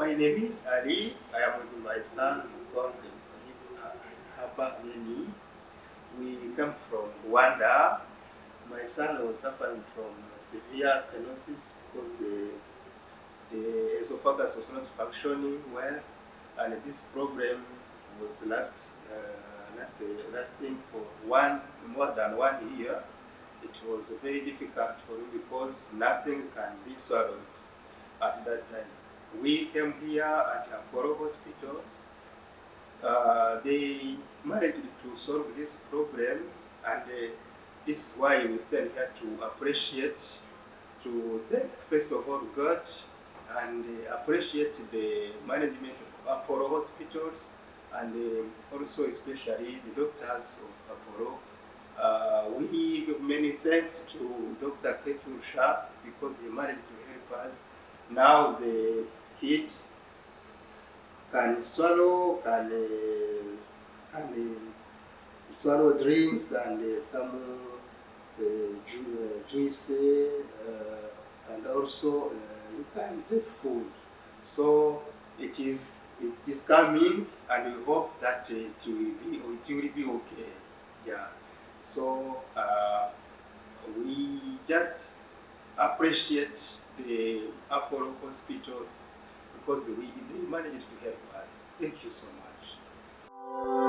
My name is Ali. I am with my son called Haba Hirwa. We come from Rwanda. My son was suffering from severe stenosis because the esophagus was not functioning well, and this problem was lasting for more than 1 year. It was very difficult for him because nothing can be swallowed at that time. We came here at ApolloHospitals. They managed to solve this problem, and this is why we stand here to appreciate, to thank first of all God, and appreciate the management of ApolloHospitals, and also especially the doctors of Apollo. We give many thanks to Dr. Ketul Shah because he managed to help us. Now the kid can swallow, swallow drinks and some juice, and also you can take food. So it is coming, and we hope that it will be okay. Yeah. So we just appreciate the Apollo Hospitals because they managed to help us. Thank you so much.